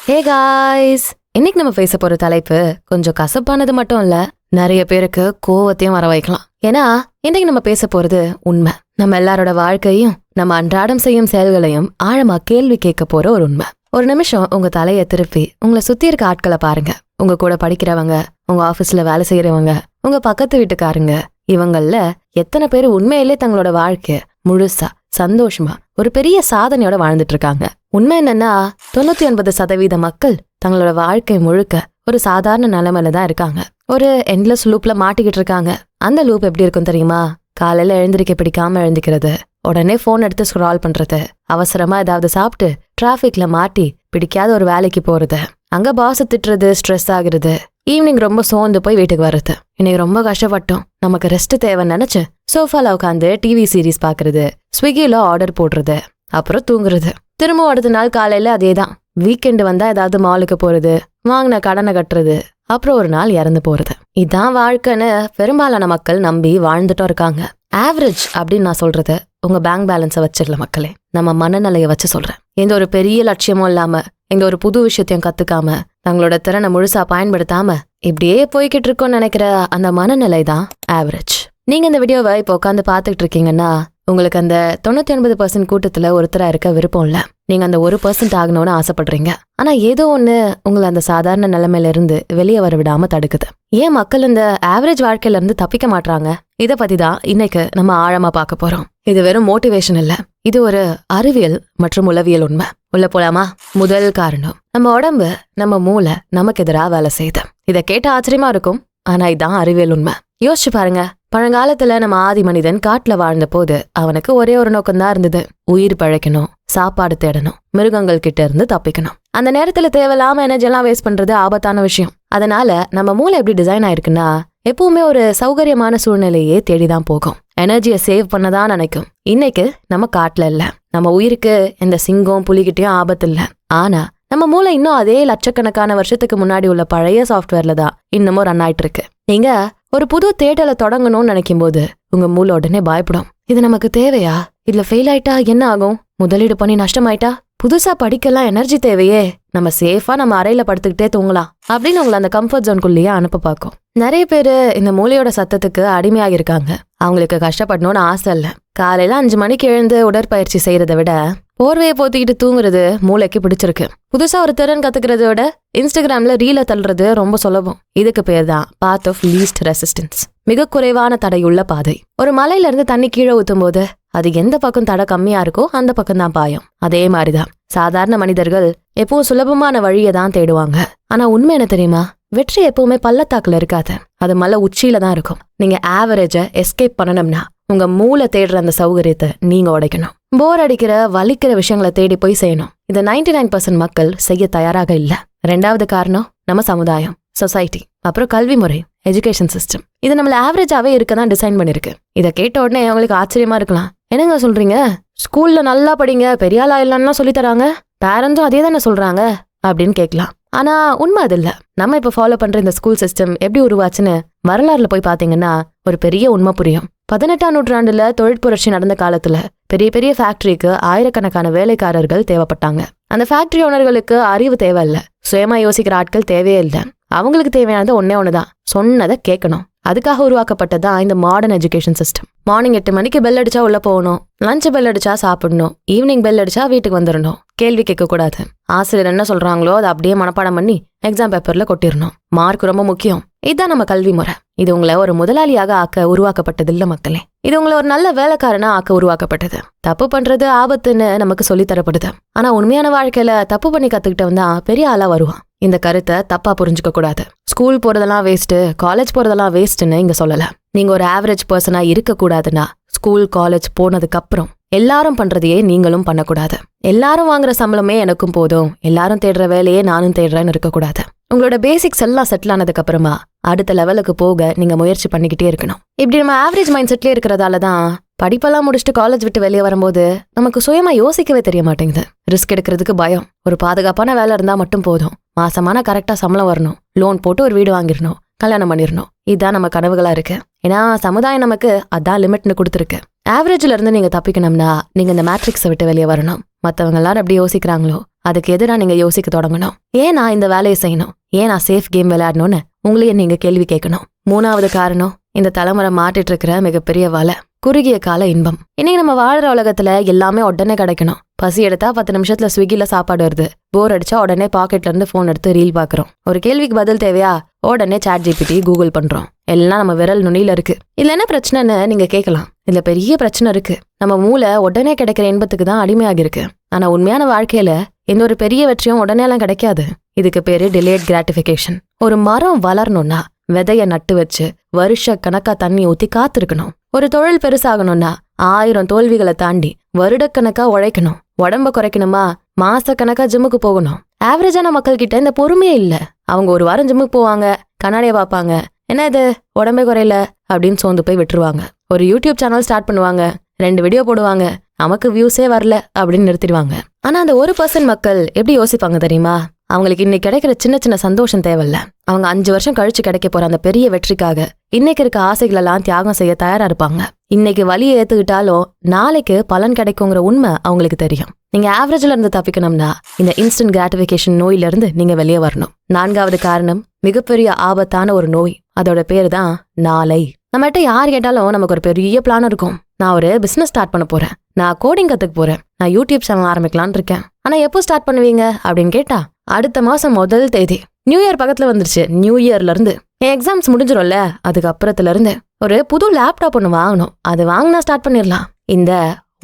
Hey guys, இன்னைக்கு நம்ம பேச போற தலைப்பு கொஞ்சம் கசப்பானது மட்டும் இல்ல, நிறைய பேருக்கு கோவத்தையும் வர வைக்கலாம். ஏன்னா இன்னைக்கு நம்ம பேச போறது உண்மை. நம்ம எல்லாரோட வாழ்க்கையும் நம்ம அன்றாடம் செய்யும் செயல்களையும் ஆழமா கேள்வி கேட்க போற ஒரு உண்மை. ஒரு நிமிஷம் உங்க தலைய திருப்பி உங்களை சுத்தி இருக்க ஆட்களை பாருங்க. உங்க கூட படிக்கிறவங்க, உங்க ஆபீஸ்ல வேலை செய்யறவங்க, உங்க பக்கத்து வீட்டுக்காரங்க, இவங்கள எத்தனை பேர் உண்மையிலே தங்களோட வாழ்க்கை முழுசா சந்தோஷமா ஒரு பெரிய சாதனையோட வாழ்ந்துட்டு இருக்காங்க. உண்மை என்னன்னா 99% மக்கள் தங்களோட வாழ்க்கை முழுக்க ஒரு சாதாரண நிலைமையில தான் இருக்காங்க. ஒரு எண்ட்லெஸ் லூப்ல மாட்டிக்கிட்டு இருக்காங்க. அந்த லூப் எப்படி இருக்கும் தெரியுமா? காலையில எழுந்திருக்க பிடிக்காம எழுந்திக்கிறது, உடனே போன் எடுத்து ஸ்க்ரால் பண்றது, அவசரமா ஏதாவது சாப்பிட்டு டிராபிக்ல மாட்டி பிடிக்காத ஒரு வேலைக்கு போறது, அங்க பாஸ் திட்டுறது, ஸ்ட்ரெஸ் ஆகுறது, ஈவினிங் ரொம்ப சோர்ந்து போய் வீட்டுக்கு வர்றது. இன்னைக்கு ரொம்ப கஷ்டப்பட்டோம், நமக்கு ரெஸ்ட் தேவைன்னு நினைச்சு சோஃபால உட்காந்து டிவி சீரீஸ் பாக்குறது, ஸ்விக்கில ஆர்டர் போடுறது, அப்புறம் தூங்குறது. திரும்ப அடுத்த நாள் காலையில அதேதான். வீக்கெண்டு வந்தா ஏதாவது மாலுக்கு போறது, வாங்கின கடனை கட்டுறது, அப்புறம் ஒரு நாள் இறந்து போறது. இதான் வாழ்க்கைன்னு பெரும்பாலான மக்கள் நம்பி வாழ்ந்துட்டும் இருக்காங்க. ஆவரேஜ் அப்படின்னு நான் சொல்றது உங்க பேங்க் பேலன்ஸை வச்சிடல மக்களே, நம்ம மனநிலையை வச்சு சொல்றேன். எந்த ஒரு பெரிய லட்சியமும் இல்லாம, எந்த ஒரு புது விஷயத்தையும் கத்துக்காம, தங்களோட திறனை முழுசா பயன்படுத்தாம இப்படியே போய்கிட்டு இருக்கோம்னு நினைக்கிற அந்த மனநிலை தான் ஆவரேஜ். நீங்க இந்த வீடியோவை இப்போ உட்காந்து பாத்துக்கிட்டு இருக்கீங்கன்னா உங்களுக்கு அந்த 99% கூட்டத்துல ஒருத்தரா இருக்க விருப்பம் இல்ல. நீங்க அந்த 1% ஆகணும்னு ஆசைப்படுறீங்க. ஆனா ஏதோ ஒண்ணு உங்களை அந்த சாதாரண நிலைமையில இருந்து வெளியே வர விடாம தடுக்குது. ஏன் மக்கள் இந்த ஆவரேஜ் வாழ்க்கையில இருந்து தப்பிக்க மாட்டாங்க? இத பத்தி தான் இன்னைக்கு நம்ம ஆழமா பார்க்க போறோம். இது வெறும் மோட்டிவேஷன் இல்ல, இது ஒரு அறிவியல் மற்றும் உளவியல் உண்மை. உள்ள போலாமா? முதல் காரணம், நம்ம உடம்பு, நம்ம மூளை நமக்கு எதிராக வேலை செய்யுது. இத கேட்ட ஆச்சரியமா இருக்கும், ஆனா இதான் அறிவியல் உண்மை. யோசிச்சு பாருங்க, பழங்காலத்துல நம்ம ஆதி மனிதன் காட்டுல வாழ்ந்த போது அவனுக்கு ஒரே ஒரு நோக்கம்தான் இருந்தது: உயிர் பழைக்கணும், சாப்பாடு தேடணும், மிருகங்கள் கிட்ட இருந்து தப்பிக்கணும். அந்த நேரத்துல தேவையில்லாம எனர்ஜி எல்லாம் வேஸ்ட் பண்றது ஆபத்தான விஷயம். அதனால நம்ம மூளை எப்படி டிசைன் ஆயிருக்குன்னா, எப்பவுமே ஒரு சௌகரியமான சூழ்நிலையே தேடிதான் போகும், எனர்ஜியை சேவ் பண்ணதான் நினைக்கும். இன்னைக்கு நம்ம காட்டுல இல்ல, நம்ம உயிருக்கு எந்த சிங்கம் புலிகிட்டையும் ஆபத்து இல்ல. ஆனா நம்ம மூளை இன்னும் அதே லட்சக்கணக்கான வருஷத்துக்கு முன்னாடி உள்ள பழைய சாஃப்ட்வேர்ல தான் இன்னமும் ரன் ஆயிட்டு இருக்கு. நீங்க ஒரு புது தேடலை தொடங்கணும்னு நினைக்கும் போது உங்க மூளை உடனே பயப்படும். இது நமக்கு தேவையா? இதுல ஃபெயில் ஆயிட்டா என்ன ஆகும்? முதலீடு பண்ணி நஷ்டமாயிட்டா? புதுசா படிக்கலாம் எனர்ஜி தேவையே, நம்ம சேஃபா நம்ம அறையில படுத்துக்கிட்டே தூங்கலாம் அப்படின்னு உங்களை அந்த கம்ஃபர்ட் ஜோனுக்குள்ளேயே அனுப்ப பார்க்கும். நிறைய பேரு இந்த மூளையோட சத்தத்துக்கு அடிமையாக இருக்காங்க. அவங்களுக்கு கஷ்டப்படணும்னு ஆசை இல்ல. காலையில 5 மணிக்கு எழுந்து உடற்பயிற்சி செய்யறதை விட போர்வையை போத்திக்கிட்டு தூங்குறது மூளைக்கு பிடிச்சிருக்கு. புதுசா ஒரு திறன் கத்துக்கிறத விட இன்ஸ்டாகிராம்ல ரீல தள்ளுறது ரொம்ப சுலபம். இதுக்கு பேர் தான் பாத் ஆஃப் லீஸ்ட் ரெசிஸ்டன்ஸ், மிக குறைவான தடையுள்ள பாதை. ஒரு மலையில இருந்து தண்ணி கீழே ஊத்தும் போது அது எந்த பக்கம் தடை கம்மியா இருக்கோ அந்த பக்கம் தான் பாயும். அதே மாதிரிதான் சாதாரண மனிதர்கள் எப்பவும் சுலபமான வழியை தான் தேடுவாங்க. ஆனா உண்மை என்ன தெரியுமா? வெற்றி எப்பவுமே பள்ளத்தாக்குல இருக்காது, அது மலை உச்சியில தான் இருக்கும். நீங்க ஆவரேஜ எஸ்கேப் பண்ணணும்னா உங்க மூளை தேடுற அந்த சௌகரியத்தை நீங்க உடைக்கணும். போர் அடிக்கிற வலிக்கிற விஷயங்களை தேடி போய் செய்யணும். இதை 99% மக்கள் செய்ய தயாராக இல்ல. 2வது காரணம், நம்ம சமுதாயம், சொசைட்டி, அப்புறம் கல்வி முறை, எஜுகேஷன் சிஸ்டம். இது நம்மள ஆவரேஜாவே இருக்கதான் டிசைன் பண்ணிருக்கு. இதை கேட்ட உடனே அவங்களுக்கு ஆச்சரியமா இருக்கலாம். என்னங்க சொல்றீங்க? ஸ்கூல்ல நல்லா படிங்க, பெரிய ஆளா இல்லன்னா சொல்லி தராங்க, பேரண்ட்ஸும் அதே தானே சொல்றாங்க அப்படின்னு கேட்கலாம். ஆனா உண்மை அது இல்ல. நம்ம இப்ப ஃபாலோ பண்ற இந்த ஸ்கூல் சிஸ்டம் எப்படி உருவாச்சுன்னு வரலாறுல போய் பாத்தீங்கன்னா ஒரு பெரிய உண்மை புரியும். 18ஆம் நூற்றாண்டுல தொழிற்புரட்சி நடந்த காலத்துல பெரிய பெரிய ஃபேக்டரிக்கு ஆயிரக்கணக்கான வேலைக்காரர்கள் தேவைப்பட்டாங்க. அந்த ஃபேக்டரி ஓனர்களுக்கு அறிவு தேவையில்ல, சுயமா யோசிக்கிற ஆட்கள் தேவையே இல்லை. அவங்களுக்கு தேவையானது ஒன்னே ஒண்ணுதான், சொன்னதை கேட்கணும். அதுக்காக உருவாக்கப்பட்டதான் இந்த மாடர்ன் எஜுகேஷன் சிஸ்டம். மார்னிங் 8 மணிக்கு பெல் அடிச்சா உள்ள போகணும், லஞ்ச் பெல் அடிச்சா சாப்பிடணும், ஈவினிங் பெல் அடிச்சா வீட்டுக்கு வந்துடணும். கேள்வி கேட்க கூடாது. ஆசிரியர் என்ன சொல்றாங்களோ அதை அப்படியே மனப்பாடம் பண்ணி எக்ஸாம் பேப்பர்ல கொட்டிடணும். மார்க் ரொம்ப முக்கியம். இதுதான் நம்ம கல்வி முறை. இது உங்களை ஒரு முதலாளியாக ஆக்க உருவாக்கப்பட்டது இல்ல மக்களே, இது உங்களை ஒரு நல்ல வேலைக்காரனா ஆக்க உருவாக்கப்பட்டது. தப்பு பண்றது ஆபத்துன்னு நமக்கு சொல்லி தரப்படுது. ஆனா உண்மையான வாழ்க்கையில தப்பு பண்ணி கத்துக்கிட்டவன் தான் பெரிய ஆளா வருவான். இந்த கருத்தை தப்பா புரிஞ்சுக்க கூடாது. ஸ்கூல் போறதெல்லாம் வேஸ்ட், காலேஜ் போறதெல்லாம் வேஸ்ட்னு இங்க சொல்லல. நீங்க ஒரு ஆவரேஜ் பர்சனா இருக்க கூடாதுன்னா ஸ்கூல் காலேஜ் போனதுக்கு அப்புறம் எல்லாரும் பண்றதையே நீங்களும் பண்ணக்கூடாது. எல்லாரும் வாங்குற சம்பளமே எனக்கும் போதும், எல்லாரும் தேடுற வேலையே நானும் தேடுறேன்னு இருக்கக்கூடாது. உங்களோட பேசிக்ஸ் எல்லாம் செட்டில் ஆனதுக்கு அப்புறமா அடுத்த லெவலுக்கு போக நீங்க முயற்சி பண்ணிக்கிட்டே இருக்கணும். இப்படி நம்ம ஆவரேஜ் மைண்ட் செட்லயே இருக்கிறதால தான் படிப்பெல்லாம் முடிச்சுட்டு காலேஜ் விட்டு வெளியே வரும்போது நமக்கு சுயமா யோசிக்கவே தெரிய மாட்டேங்குது. ரிஸ்க் எடுக்கிறதுக்கு பயம். ஒரு பாதுகாப்பான வேலை இருந்தா மட்டும் போதும், மாசமான கரெக்டா சம்பளம் வரணும், லோன் போட்டு ஒரு வீடு வாங்கிடணும், கல்யாணம் பண்ணிடணும். இதுதான் நம்ம கனவுகளா இருக்கு. ஏன்னா சமுதாயம் நமக்கு அதான் லிமிட்னு கொடுத்துருக்கு. ஆவரேஜ்ல இருந்து நீங்க தப்பிக்கணும்னா நீங்க இந்த மேட்ரிக்ஸை விட்டு வெளியே வரணும். மற்றவங்க எல்லாரும் எப்படி யோசிக்கிறாங்களோ அதுக்கு எதிராக நீங்க யோசிக்க தொடங்கணும். ஏன் நான் இந்த வேலையை செய்யணும், ஏன் நான் சேஃப் கேம் விளையாடணும்னு உங்களையே நீங்க கேள்வி கேட்கணும். 3வது காரணம், இந்த தலைமுறை மாட்டிட்டு இருக்கிற மிகப்பெரிய வலை, குறுகிய கால இன்பம். இன்னைக்கு நம்ம வாழ்ற உலகத்துல எல்லாமே உடனே கிடைக்கணும். பசி எடுத்தா 10 நிமிஷத்துல ஸ்விக்கில சாப்பாடு வருது. போர் அடிச்சா உடனே பாக்கெட்ல இருந்து போன் எடுத்து ரீல் பாக்குறோம். ஒரு கேள்விக்கு பதில் தேவையா, உடனே ChatGPT கூகுள் பண்றோம். எல்லாம் நம்ம விரல் நுனியில இருக்கு. இதுல என்ன பிரச்சனைன்னு நீங்க கேட்கலாம். இதுல பெரிய பிரச்சனை இருக்கு. நம்ம மூளை உடனே கிடைக்கிற இன்பத்துக்கு தான் அடிமையாகி இருக்கு. ஆனா உண்மையான வாழ்க்கையில எந்த ஒரு பெரிய வெற்றியும் உடனே எல்லாம் கிடைக்காது. இதுக்கு பேரு டிலேட் கிராட்டிஃபிகேஷன். ஒரு மரம் வளரணும்னா விதைய நட்டு வச்சு வருஷ கணக்கா தண்ணி ஊத்தி காத்திருக்கணும். ஒரு தொழில் பெருசாகணும்னா 1000 தோல்விகளை தாண்டி வருடக்கணக்கா உழைக்கணும். உடம்ப குறைக்கணுமா மாசக்கணக்கா ஜிம்முக்கு போகணும். ஆவரேஜான மக்கள் கிட்ட இந்த பொறுமையே இல்ல. அவங்க ஒரு வாரம் ஜிம்முக்கு போவாங்க, கண்ணாடிய பாப்பாங்க, என்ன இது உடம்பே குறையல அப்படின்னு சோர்ந்து போய் விட்டுருவாங்க. ஒரு யூடியூப் சேனல் ஸ்டார்ட் பண்ணுவாங்க, 2 வீடியோ போடுவாங்க, நமக்கு வியூஸே வரல அப்படின்னு நிறுத்திடுவாங்க. ஆனா அந்த 1% மக்கள் எப்படி யோசிப்பாங்க தெரியுமா? அவங்களுக்கு இன்னைக்கு கிடைக்கிற சின்ன சின்ன சந்தோஷம் தேவையில்ல. அவங்க 5 வருஷம் கழிச்சு கிடைக்க போற அந்த பெரிய வெற்றிக்காக இன்னைக்கு இருக்க ஆசைகள் எல்லாம் தியாகம் செய்ய தயாரா இருப்பாங்க. இன்னைக்கு வலியை ஏத்துக்கிட்டாலும் நாளைக்கு பலன் கிடைக்குங்கிற உண்மை அவங்களுக்கு தெரியும். நீங்க ஆவரேஜ்ல இருந்து தப்பிக்கணும்னா இந்த இன்ஸ்டன்ட் கிராட்டிஃபிகேஷன் நோயில இருந்து நீங்க வெளியே வரணும். 4வது காரணம், மிகப்பெரிய ஆபத்தான ஒரு நோய். அதோட பேரு தான் நாளை. நம்மகிட்ட யார் கேட்டாலும் நமக்கு ஒரு பெரிய பிளான் இருக்கும். நான் ஒரு பிசினஸ் ஸ்டார்ட் பண்ண போறேன், நான் கோடிங் கத்துக்க போறேன், நான் யூடியூப் சேனல் ஆரம்பிக்கலான்னு இருக்கேன். ஆனா எப்போ ஸ்டார்ட் பண்ணுவீங்க அப்படின்னு கேட்டா, அடுத்த மாசம் 1 தேதி. நியூ இயர் பக்கத்துல வந்துருச்சு. நியூ இயர்ல இருந்து என் எக்ஸாம்ஸ் முடிஞ்சிடும்ல, அதுக்கு அப்புறத்துல இருந்து ஒரு புது லேப்டாப் ஒன்று வாங்கணும், அது வாங்கினா ஸ்டார்ட் பண்ணிடலாம். இந்த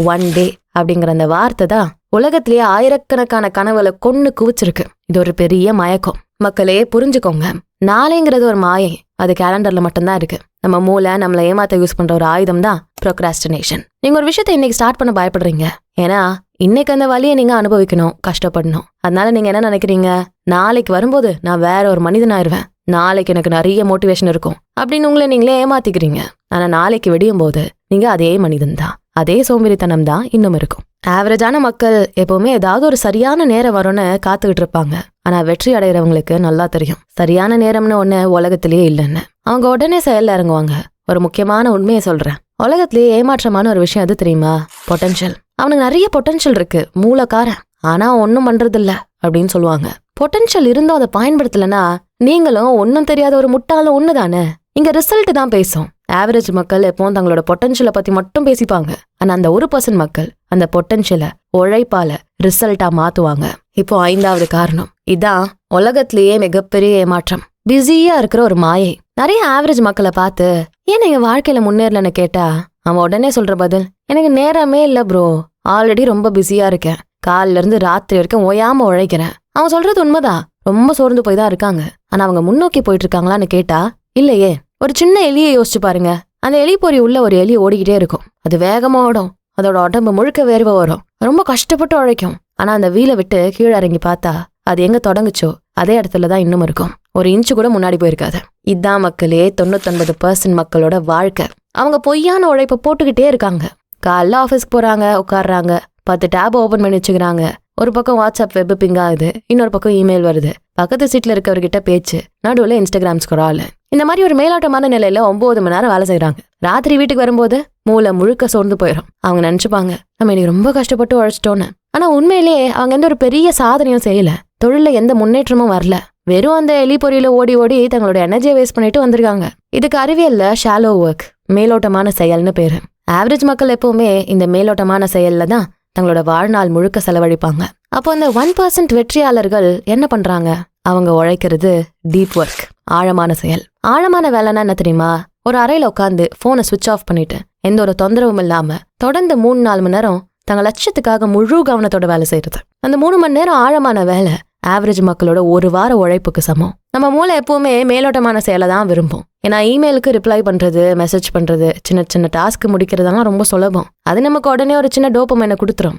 1 டே அப்படிங்கிற அந்த வார்த்தை தான் உலகத்திலேயே ஆயிரக்கணக்கான கனவுகளை கொன்னு குவிச்சிருக்கு. இது ஒரு பெரிய மயக்கம். மக்களே புரிஞ்சுக்கோங்க, நாளைங்கிறது ஒரு மாயை. அது கேலண்டர்ல மட்டும்தான் இருக்கு. நம்ம மூளை நம்மளை ஏமாத்த யூஸ் பண்ற ஒரு ஆயுதம் தான் ப்ரோக்ராஸ்டினேஷன். நீங்க ஒரு விஷயத்தை இன்னைக்கு ஸ்டார்ட் பண்ண பயப்படுறீங்க, ஏன்னா இன்னைக்கு அந்த வலியை நீங்க அனுபவிக்கணும், கஷ்டப்படணும். அதனால நீங்க என்ன நினைக்கிறீங்க, நாளைக்கு வரும்போது நான் வேற ஒரு மனிதன் ஆயிருவேன், நாளைக்கு எனக்கு நிறைய மோட்டிவேஷன் இருக்கும் அப்படின்னு உங்களை நீங்களே ஏமாத்திக்கிறீங்க. ஆனா நாளைக்கு வெடியும் போது நீங்க அதே மனிதன் தான், அதே சோம்பேறித்தனம் தான் இன்னும் இருக்கும். ஆவரேஜான மக்கள் எப்பவுமே ஏதாவது ஒரு சரியான நேரம் வரும்னு காத்துக்கிட்டு இருப்பாங்க. ஆனா வெற்றி அடைகிறவங்களுக்கு நல்லா தெரியும், சரியான நேரம்னு ஒண்ணு உலகத்திலேயே இல்லைன்னு. அவங்க உடனே செயல்ல இறங்குவாங்க. ஒரு முக்கியமான உண்மையை சொல்றேன், உலகத்திலேயே ஏமாற்றமான ஒரு விஷயம் எது தெரியுமா? பொட்டன்ஷியல். அவனுக்கு நிறைய பொட்டன்ஷியல் இருக்கு, மூலக்காரன், ஆனா ஒன்னும் பண்றது இல்ல அப்படின்னு சொல்லுவாங்க. பொட்டன்ஷியல் இருந்தும் அதை பயன்படுத்தலனா நீங்களும் ஒன்னும் தெரியாத ஒரு முட்டாளும் ஒண்ணுதானே. இங்க ரிசல்ட் தான் பேசும். ஆவரேஜ் மக்கள் எப்பவும் தங்களோட பொட்டன்ஷியலை பத்தி மட்டும் பேசிப்பாங்க. ஆனா அந்த 1% மக்கள் அந்த பொட்டன்ஷியலை உழைப்பால ரிசல்ட்டா மாத்துவாங்க. இப்போ 5வது காரணம், இதான் உலகத்திலேயே மிகப்பெரிய ஏமாற்றம், பிஸியா இருக்கிற ஒரு மாயை. நிறைய ஆவரேஜ் மக்களை பார்த்து ஏன் நீங்க வாழ்க்கையில முன்னேறலன்னு கேட்டா அவன் உடனே சொல்ற பதில், எனக்கு நேரமே இல்ல ப்ரோ, ஆல்ரெடி ரொம்ப பிஸியா இருக்கேன், காலைல இருந்து ராத்திரி வரைக்கும் ஓயாம உழைக்கிறேன். அவன் சொல்றது உண்மைதான், ரொம்ப சோர்ந்து போய் தான் இருக்காங்க. ஆனா அவங்க முன்னோக்கி போயிட்டு இருக்காங்களான்னு கேட்டா இல்லையே. ஒரு சின்ன எலியை யோசிச்சு பாருங்க. அந்த எலி பொறி உள்ள ஒரு எலி ஓடிக்கிட்டே இருக்கும். அது வேகமா ஓடும், அதோட உடம்பு முழுக்க வேர்வை வரும், ரொம்ப கஷ்டப்பட்டு உழைக்கும். ஆனா அந்த வீலை விட்டு கீழே இறங்கி பார்த்தா அது எங்க தொடங்குச்சோ அதே இடத்துலதான் இன்னும் இருக்கும், ஒரு இன்ச்சு கூட முன்னாடி போயிருக்காது. இதான் மக்களே 99% மக்களோட வாழ்க்கை. அவங்க பொய்யான உழைப்பை போட்டுக்கிட்டே இருக்காங்க. காலைல ஆஃபீஸ்க்கு போறாங்க, உட்காடுறாங்க, 10 டேப் ஓபன் பண்ணி வச்சுக்கிறாங்க. ஒரு பக்கம் வாட்ஸ்அப் வெப் பிங் ஆகுது, இன்னொரு பக்கம் இமெயில் வருது, பக்கத்து சீட்ல இருக்கவர்கிட்ட பேச்சு, நடுவுல இன்ஸ்டாகிராம் ஸ்க்ரால். இந்த மாதிரி ஒரு மேலாட்டமான நிலையில 9 மணி நேரம் வேலை செய்யறாங்க. ராத்திரி வீட்டுக்கு வரும்போது மூளை முழுக்க சோர்ந்து போயிடும். அவங்க நினைச்சுப்பாங்க நம்ம இன்னைக்கு ரொம்ப கஷ்டப்பட்டு உழைச்சிட்டோன்னு. ஆனா உண்மையிலேயே அவங்க எந்த ஒரு பெரிய சாதனையும் செய்யல, தொழில எந்த முன்னேற்றமும் வரல. வெறும் அந்த எலி பொறியில ஓடி ஓடி தங்களோட எனர்ஜியை வேஸ்ட் பண்ணிட்டு வந்திருக்காங்க. இதுக்கு அறிவியல்ல ஷாலோ ஒர்க், மேலோட்டமான செயல்னு பேரு. ஆவரேஜ் மக்கள் எப்பவுமே இந்த மேலோட்டமான செயல்ல தான் தங்களோட வாழ்நாள் முழுக்க செலவழிப்பாங்க. அப்போ இந்த 1% வெற்றியாளர்கள் என்ன பண்றாங்க? அவங்க உழைக்கிறது டீப் ஒர்க், ஆழமான செயல். ஆழமான வேலைன்னா என்ன தெரியுமா? ஒரு அறையில உட்காந்து போனை சுவிட்ச் ஆஃப் பண்ணிட்டு எந்த ஒரு தொந்தரவும் இல்லாம தொடர்ந்து 3-4 மணி நேரம் தங்க லட்சத்துக்காக முழு கவனத்தோட வேலை செய்யறது. அந்த 3 மணி நேரம் ஆழமான வேலை ஆவரேஜ் மக்களோட 1 வார உழைப்புக்கு சமம். நம்ம மூளை எப்பவுமே மேலோட்டமான செயலை தான் விரும்பும். ஏன்னா இமெயிலுக்கு ரிப்ளை பண்றது, மெசேஜ் பண்றது, சின்ன சின்ன டாஸ்க் முடிக்கிறதெல்லாம் ரொம்ப சுலபம். அது நமக்கு உடனே ஒரு சின்ன டோபமைனை கொடுத்துரும்.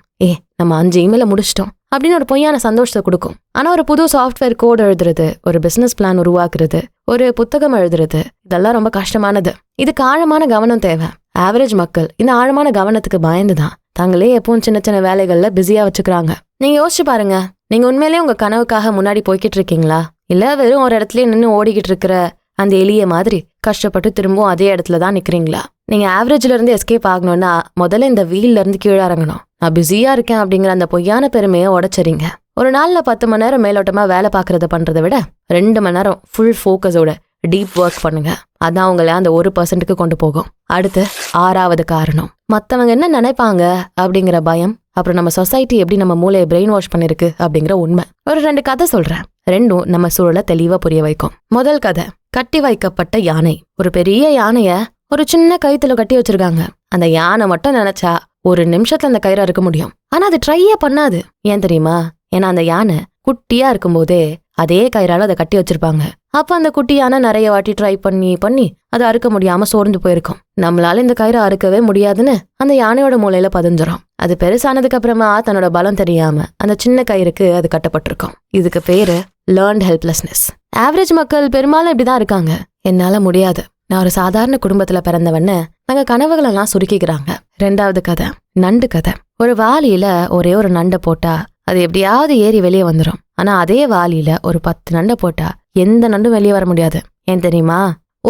நம்ம 5 இமெயில முடிச்சிட்டோம் அப்படின்னு ஒரு பொய்யான சந்தோஷத்தை கொடுக்கும். ஆனா ஒரு புது சாஃப்ட்வேர் கோட் எழுதுறது, ஒரு பிசினஸ் பிளான் உருவாக்குறது, ஒரு புத்தகம் எழுதுறது, இதெல்லாம் ரொம்ப கஷ்டமானது. இதுக்கு ஆழமான கவனம் தேவை. ஆவரேஜ் மக்கள் இந்த ஆழமான கவனத்துக்கு பயந்துதான் தாங்களே எப்பவும் சின்ன சின்ன வேலைகள்ல பிஸியா வச்சுக்கிறாங்க. நீங்க யோசிச்சு பாருங்க, நீங்க உண்மையிலேயே உங்க கனவுக்காக முன்னாடி போய்கிட்டு இருக்கீங்களா? இல்ல வெறும் ஒரு இடத்துல நின்று ஓடிக்கிட்டு இருக்கிற அந்த எலிய மாதிரி கஷ்டப்பட்டு திரும்பவும் அதே இடத்துலதான் நிக்கிறீங்களா? நீங்க ஆவரேஜ்ல இருந்து எஸ்கேப் ஆகணும்னா முதல்ல இந்த வீல்ல இருந்து கீழே இறங்கணும். நான் பிஸியா இருக்கேன் அப்படிங்கிற அந்த பொய்யான பெருமையை உடைச்சறீங்க. ஒரு நாள்ல 10 மணி நேரம் மேலோட்டமா வேலை பார்க்கறத பண்றதை விட 2 மணி நேரம் ஃபுல் ஃபோக்கஸோட டீப் ஒர்க் பண்ணுங்க. அதான் உங்களை அந்த 1% கொண்டு போகும். அடுத்து 6வது காரணம், மத்தவங்க என்ன நினைப்பாங்க அப்படிங்கிற பயம். அப்புறம் நம்ம சொசைட்டி எப்படி நம்ம மூளையை பிரெயின் வாஷ் பண்ணிருக்கு அப்படிங்கிற உண்மை. ஒரு 2 கதை சொல்றேன். 2ம் நம்ம சூழலை தெளிவா புரிய வைக்கும். முதல் கதை, கட்டி வைக்கப்பட்ட யானை. ஒரு பெரிய யானைய ஒரு சின்ன கயித்துல கட்டி வச்சிருக்காங்க. அந்த யானை மட்டும் நினைச்சா ஒரு நிமிஷத்துல அந்த கயிறை அறுக்க முடியும். ஆனா அது ட்ரையே பண்ணாது. ஏன் தெரியுமா? ஏன்னா அந்த யானை குட்டியா இருக்கும்போதே அதே கயிறால அதை கட்டி வச்சிருப்பாங்க. அப்ப அந்த குட்டி யானை நிறைய வாட்டி ட்ரை பண்ணி அதை அறுக்க முடியாம சோர்ந்து போயிருக்கும். நம்மளால இந்த கயிறை அறுக்கவே முடியாதுன்னு அந்த யானையோட மூளையில பதிஞ்சிரும். அது பெருசானதுக்கு அப்புறமா தன்னோட பலம் தெரியாம அந்த சின்ன கயிறுக்கு அது கட்டப்பட்டிருக்கும். இதுக்கு பேரு லேர்ன்ட் ஹெல்ப்லெஸ்னஸ். ஆவரேஜ் மக்கள் பெரும்பாலும் இப்படிதான் இருக்காங்க. என்னால முடியாது, நான் ஒரு சாதாரண குடும்பத்துல பிறந்தவன்னு நாங்க கனவுகளெல்லாம் சுருக்கிக்கிறாங்க. 2வது கதை, நண்டு கதை. ஒரு வாளியில ஒரே ஒரு நண்டை போட்டா அது எப்படியாவது ஏறி வெளியே வந்துடும். ஆனா அதே வாளியில ஒரு 10 நண்டை போட்டா எந்த நண்டும் வெளியே வர முடியாது. ஏன் தெரியுமா?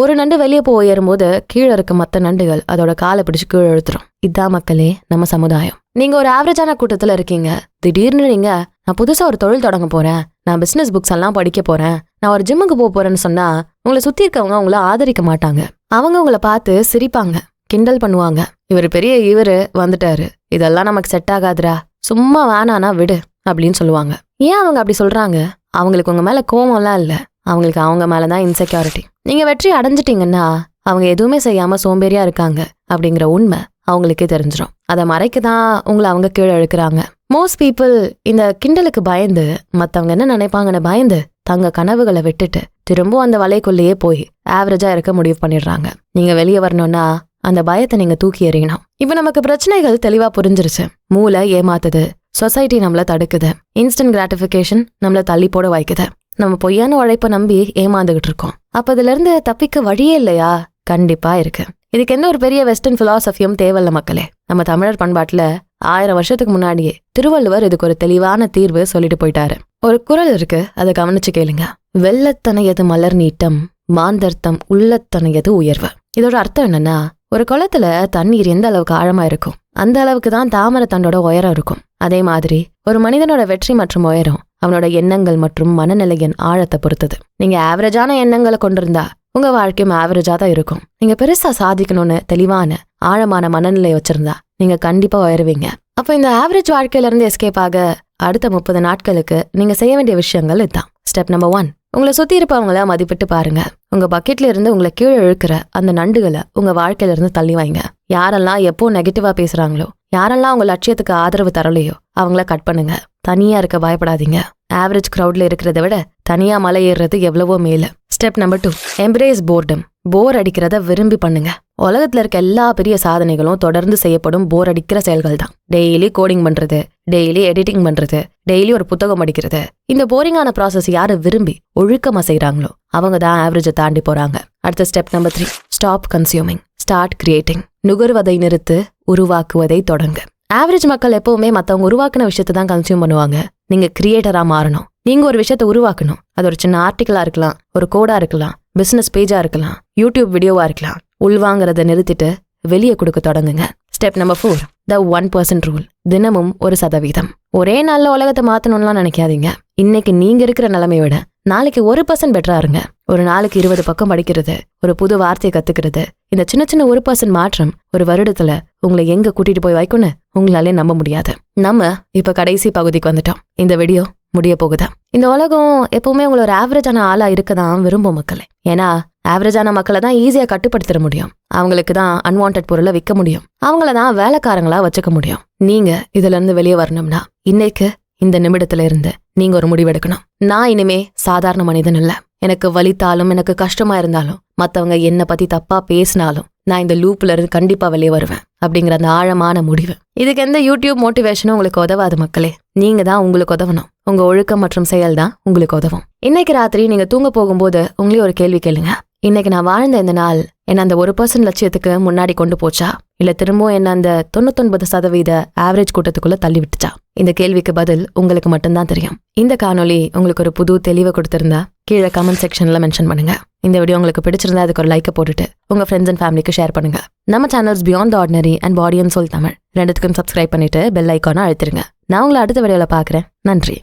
ஒரு நண்டு வெளியே போய் ஏறும்போது கீழே இருக்க மற்ற நண்டுகள் அதோட காலை பிடிச்சு கீழே இழுத்துரும். இதான் மக்களே நம்ம சமுதாயம். நீங்க ஒரு ஆவரேஜான கூட்டத்துல இருக்கீங்க. திடீர்னு நீங்க, நான் புதுசா ஒரு தொழில் தொடங்க போறேன், நான் பிசினஸ் புக்ஸ் எல்லாம் படிக்க போறேன், நான் ஒரு ஜிம்முக்கு போறேன்னு சொன்னா உங்களை சுத்தி இருக்கவங்க உங்களை ஆதரிக்க மாட்டாங்க. அவங்க உங்களை பார்த்து சிரிப்பாங்க, கிண்டல் பண்ணுவாங்க. இவரு வந்துட்டாரு, இதெல்லாம் நமக்கு செட் ஆகாதுரா, சும்மா வேணானா விடு அப்படின்னு சொல்லுவாங்க. ஏன் அவங்க அப்படி சொல்றாங்க? அவங்களுக்கு உங்க மேல கோவம்லாம் இல்ல, அவங்களுக்கு அவங்க மேலதான் இன்செக்யூரிட்டி. நீங்க வெற்றி அடைஞ்சிட்டீங்கன்னா அவங்க எதுவுமே செய்யாம சோம்பேறியா இருக்காங்க அப்படிங்கிற உண்மை அவங்களுக்கே தெரிஞ்சிடும். அதை மறைக்கதான் உங்களை அவங்க கீழே இழுக்கிறாங்க. மோஸ்ட் பீப்புள் இந்த கிண்டலுக்கு பயந்து, மத்தவங்க என்ன நினைப்பாங்கன்னு பயந்து தங்க கனவுகளை விட்டுட்டு திரும்பவும் அந்த வலைக்குள்ளேயே போய் ஆவரேஜா இருக்க முடிவு பண்ணிடுறாங்க. நீங்க வெளியே வரணும்னா அந்த பயத்தை நீங்க தூக்கி எறியணும். இப்ப நமக்கு பிரச்சனைகள் தெளிவா புரிஞ்சிருச்சு. மூளை ஏமாத்துது, சொசைட்டி நம்மள தடுக்குது, இன்ஸ்டன்ட் கிராட்டிபிகேஷன் நம்மள தள்ளி போட வைக்குது. நம்ம பொய்யான உழைப்ப நம்பி ஏமாந்துகிட்டு இருக்கோம். அப்ப இதுல இருந்து தப்பிக்க வழியே இல்லையா? கண்டிப்பா இருக்கு. இதுக்கு என்ன ஒரு பெரிய வெஸ்டர்ன் பிலாசபியும் தேவையில்ல மக்களே. நம்ம தமிழர் பண்பாட்டுல 1000 வருஷத்துக்கு முன்னாடியே திருவள்ளுவர் இதுக்கு ஒரு தெளிவான தீர்வு சொல்லிட்டு போயிட்டாரு. ஒரு குறள் இருக்கு, அதை கவனிச்சு கேளுங்க. வெள்ளத்தனையது மலர் நீட்டம், மாந்தர்த்தம் உள்ளத்தனையது உயர்வு. இதோட அர்த்தம் என்னன்னா, ஒரு குளத்துல தண்ணீர் எந்த அளவுக்கு ஆழமா இருக்கும் அந்த அளவுக்கு தான் தாமரை தண்டோட உயரம் இருக்கும். அதே மாதிரி ஒரு மனிதனோட வெற்றி மற்றும் உயரம் அவனோட எண்ணங்கள் மற்றும் மனநிலையின் ஆழத்தை பொறுத்தது. நீங்க ஆவரேஜான எண்ணங்களை கொண்டிருந்தா உங்க வாழ்க்கையும் ஆவரேஜா தான் இருக்கும். நீங்க பெருசா சாதிக்கணும்னு தெளிவான ஆழமான மனநிலை வச்சிருந்தா நீங்க கண்டிப்பா உயருவீங்க. அப்ப இந்த ஆவரேஜ் வாழ்க்கையில இருந்து எஸ்கேப் ஆக அடுத்த 30 நாட்களுக்கு நீங்க செய்ய வேண்டிய விஷயங்கள் இதுதான். ஸ்டெப் நம்பர் 1, உங்களை சுத்தி இருப்பவங்கள மதிப்பிட்டு பாருங்க. உங்க பக்கெட்ல இருந்து உங்களை கீழே இழுக்கிற அந்த நண்டுகளை உங்க வாழ்க்கையில இருந்து தள்ளி வைங்க. யாரெல்லாம் எப்போ நெகட்டிவா பேசுறாங்களோ, யாரெல்லாம் உங்க லட்சியத்துக்கு ஆதரவு தரலையோ அவங்கள கட் பண்ணுங்க. தனியா இருக்க பயப்படாதீங்க. ஆவரேஜ் கிரௌட்ல இருக்கிறத விட தனியா மலை ஏறுறது எவ்வளவோ மேல. Step number 2, embrace boredom. Bore அடிக்கிறத விரும்பி பண்ணுங்க. உலகத்துல இருக்க எல்லா பெரிய சாதனைகளும் தொடர்ந்து செய்யப்படும் போர் அடிக்கிற செயல்கள் தான். டெய்லி கோடிங் பண்றது, டெய்லி எடிட்டிங் பண்றது, டெய்லி ஒரு புத்தகம் படிக்கிறது. இந்த போரிங்கான ப்ராசஸ் யாரு விரும்பி ஒழுக்கமா செய்யறாங்களோ அவங்க தான் ஆவரேஜை தாண்டி போறாங்க. அடுத்த step number 3, stop consuming, start creating. நுகர்வதை நிறுத்து, உருவாக்குவதை தொடங்கு. ஆவரேஜ் மக்கள் எப்பவுமே மத்தவங்க உருவாக்குன விஷயத்தை தான் கன்சியூம் பண்ணுவாங்க. நீங்க கிரியேட்டரா மாறணும். நீங்க ஒரு விஷயத்தை உருவாக்கணும். அது ஒரு சின்ன ஆர்டிகிளா இருக்கலாம், ஒரு கோடா இருக்கலாம், பிசினஸ் பேஜா இருக்கலாம், யூடியூப் வீடியோவா இருக்கலாம். உள்வாங்கிறத நிறுத்திட்டு வெளியே கொடுக்க தொடங்குங்க. Step number 4, the 1% rule. தினமும் 1%. ஒரே நாள்ல உலகத்தை மாத்தணும்லாம் நினைக்காதீங்க. இன்னைக்கு நீங்க இருக்கிற நிலைமையை விட நாளைக்கு 1% பெட்டரா இருங்க. ஒரு நாளைக்கு 20 பக்கம் படிக்கிறது, ஒரு புது வார்த்தையை கத்துக்கிறது. இந்த சின்ன சின்ன 1% மாற்றம் ஒரு வருடத்துல உங்களை எங்க கூட்டிட்டு போய் வைக்கும்னு உங்களாலே நம்ப முடியாது. நம்ம இப்ப கடைசி பகுதிக்கு வந்துட்டோம். இந்த வீடியோ முடிய போகுதா? இந்த உலகம் எப்பவுமே உங்களை ஒரு ஆவரேஜான ஆளா இருக்கதான் விரும்பும் மக்களே. ஏன்னா ஆவரேஜான மக்களை தான் ஈஸியா கட்டுப்படுத்திட முடியும். அவங்களுக்கு தான் அன்வான்ட் பொருளை விற்க முடியும். அவங்கள தான் வேலைக்காரங்களா வச்சுக்க முடியும். நீங்க இதுல இருந்து வெளியே வரணும்னா இன்னைக்கு இந்த நிமிடத்துல இருந்து நீங்க ஒரு முடிவெடுக்கணும். நான் இனிமே சாதாரண மனிதன் இல்ல. எனக்கு வலித்தாலும் எனக்கு கஷ்டமா இருந்தாலும் மத்தவங்க என்ன பத்தி தப்பா பேசினாலும் நான் இந்த லூப்ல இருந்து கண்டிப்பா வெளியே வருவேன் அப்படிங்கிற அந்த ஆழமான முடிவு. இதுக்கு எந்த யூடியூப் மோட்டிவேஷனும் உங்களுக்கு உதவாது மக்களே. நீங்க தான் உங்களுக்கு உதவணும். உங்க ஒழுக்கம் மற்றும் செயல் தான் உங்களுக்கு உதவும். இன்னைக்கு ராத்திரி நீங்க தூங்க போகும்போது உங்களே ஒரு கேள்வி கேளுங்க. இன்னைக்கு நான் வாழ்ந்த இந்த நாள் என்ன அந்த 1% லட்சியத்துக்கு முன்னாடி கொண்டு போச்சா, இல்ல திரும்பவும் என்ன அந்த 99% ஆவரேஜ் கூட்டத்துக்குள்ள தள்ளி விட்டுச்சா? இந்த கேள்விக்கு பதில் உங்களுக்கு மட்டும்தான் தெரியும். இந்த காணொலி உங்களுக்கு ஒரு புது தெளிவை கொடுத்திருந்தா கீழே கமெண்ட் செக்ஷன்ல மென்ஷன் பண்ணுங்க. இந்த வீடியோ உங்களுக்கு பிடிச்சிருந்தா அதுக்கு ஒரு லைக்கை போட்டுட்டு உங்க ஃப்ரெண்ட்ஸ் அண்ட் ஃபேமிலிக்கு ஷேர் பண்ணுங்க. நம்ம channels beyond the ordinary and body and soul Tamil ரெண்டுத்துக்கும் சப்ஸ்கிரைப் பண்ணிட்டு பெல் ஐக்கானை அழுத்திருங்க. நான் உங்களை அடுத்த வீடியோல பாக்குறேன். நன்றி.